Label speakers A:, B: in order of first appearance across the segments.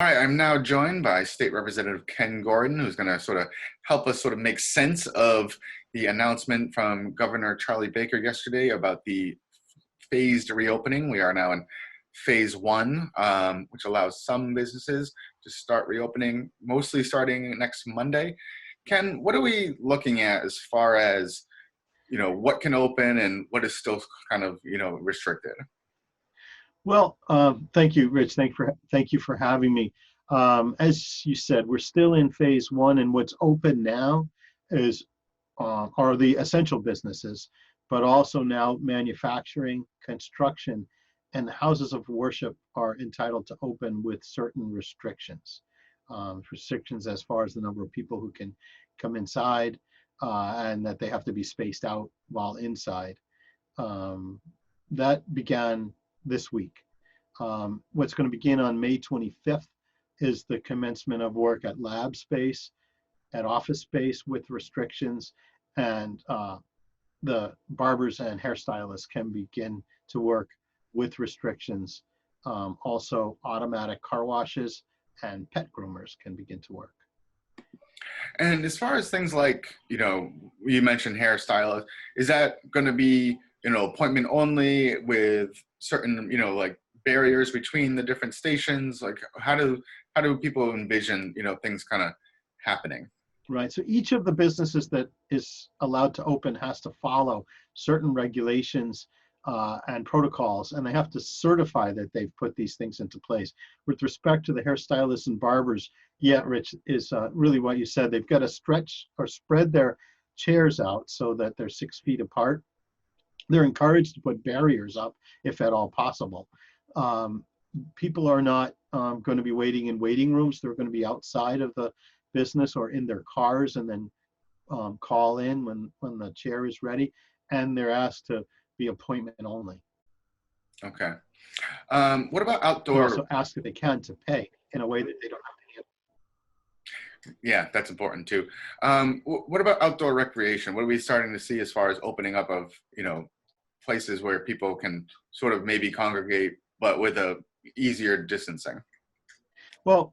A: All right, I'm now joined by State Representative Ken Gordon, who's going to sort of help us sort of make sense of the announcement from Governor Charlie Baker yesterday about the phased reopening. We are now in phase one, which allows some businesses to start reopening, mostly starting next Monday. Ken, what are we looking at as far as, what can open and what is still kind of, restricted?
B: Well, thank you, Rich. Thank you for having me. As you said, we're still in phase one, and what's open now is are the essential businesses, but also now manufacturing, construction, and houses of worship are entitled to open with certain restrictions. Restrictions as far as the number of people who can come inside, and that they have to be spaced out while inside. That began this week. What's going to begin on May 25th is the commencement of work at lab space, at office space with restrictions, and the barbers and hairstylists can begin to work with restrictions. Also, automatic car washes and pet groomers can begin to work.
A: And as far as things like, you mentioned hairstylist, is that going to be, appointment only with certain, like barriers between the different stations? Like how do people envision, things kind of happening?
B: Right. So each of the businesses that is allowed to open has to follow certain regulations and protocols, and they have to certify that they've put these things into place. With respect to the hairstylists and barbers, yeah, Rich, is really what you said. They've got to stretch or spread their chairs out so that they're 6 feet apart. They're encouraged to put barriers up if at all possible. People are not going to be waiting in waiting rooms. They're going to be outside of the business or in their cars, and then call in when the chair is ready. And they're asked to be appointment only.
A: Okay. What about
B: They're
A: outdoor?
B: also asked if they can to pay in a way that they don't have to.
A: Yeah, that's important too. What about outdoor recreation? What are we starting to see as far as opening up of, places where people can sort of maybe congregate, but with a easier distancing?
B: Well,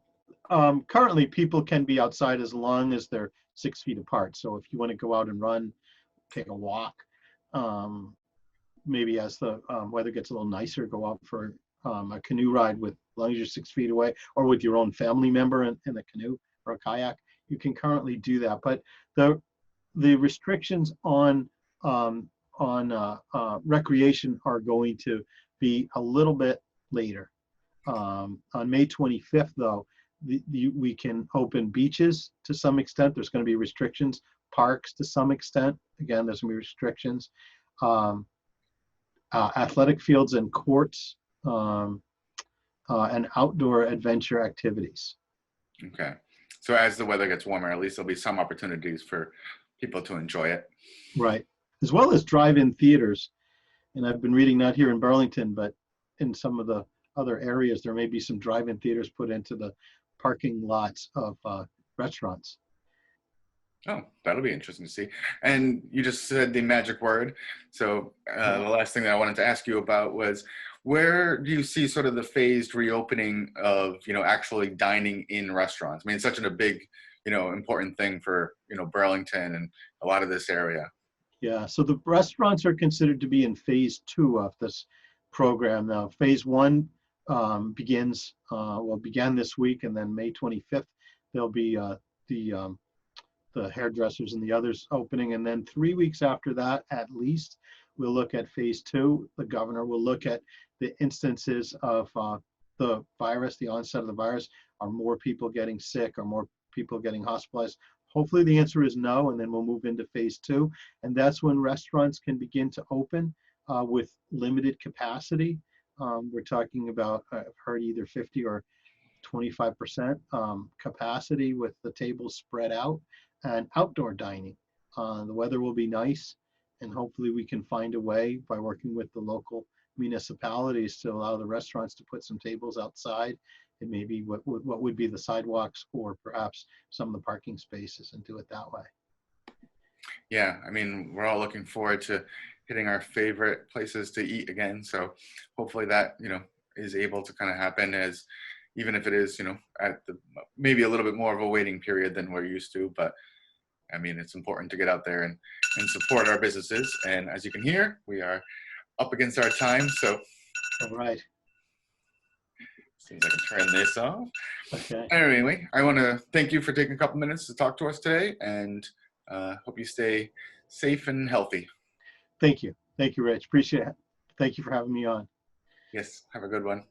B: currently people can be outside as long as they're 6 feet apart. So if you want to go out and run, take a walk, maybe as the weather gets a little nicer, go out for a canoe ride with, as long as you're 6 feet away, or with your own family member in the canoe or a kayak, you can currently do that. But the restrictions on recreation are going to be a little bit later. On May 25th, though, we can open beaches to some extent. There's going to be restrictions. Parks to some extent. Again, there's going to be restrictions. Athletic fields and courts, and outdoor adventure activities.
A: Okay. So as the weather gets warmer, at least there'll be some opportunities for people to enjoy it.
B: Right. As well as drive-in theaters. And I've been reading, not here in Burlington, but in some of the other areas, there may be some drive-in theaters put into the parking lots of restaurants.
A: Oh, that'll be interesting to see. And you just said the magic word. So the last thing that I wanted to ask you about was, where do you see sort of the phased reopening of, actually dining in restaurants? I mean, it's such a big, important thing for, Burlington and a lot of this area.
B: Yeah, so the restaurants are considered to be in phase two of this program now. Phase one began this week, and then May 25th, there'll be the hairdressers and the others opening. And then 3 weeks after that, at least, we'll look at phase two. The governor will look at the instances of the virus, the onset of the virus. Are more people getting sick? Are more people getting hospitalized? Hopefully the answer is no, and then we'll move into phase two. And that's when restaurants can begin to open with limited capacity. We're talking about, I've heard either 50 or 25% capacity with the tables spread out, and outdoor dining. The weather will be nice, and hopefully we can find a way by working with the local municipalities to allow the restaurants to put some tables outside and maybe what would be the sidewalks or perhaps some of the parking spaces, and do it that way.
A: Yeah, I mean, we're all looking forward to hitting our favorite places to eat again. So hopefully that, is able to kind of happen as even if it is, you know, at the maybe a little bit more of a waiting period than we're used to. But I mean, it's important to get out there and support our businesses. And as you can hear, we are up against our time. So
B: All right.
A: seems I can turn this off.
B: Okay.
A: Anyway, I want to thank you for taking a couple minutes to talk to us today, and hope you stay safe and healthy.
B: Thank you. Thank you, Rich. Appreciate it. Thank you for having me on.
A: Yes, have a good one.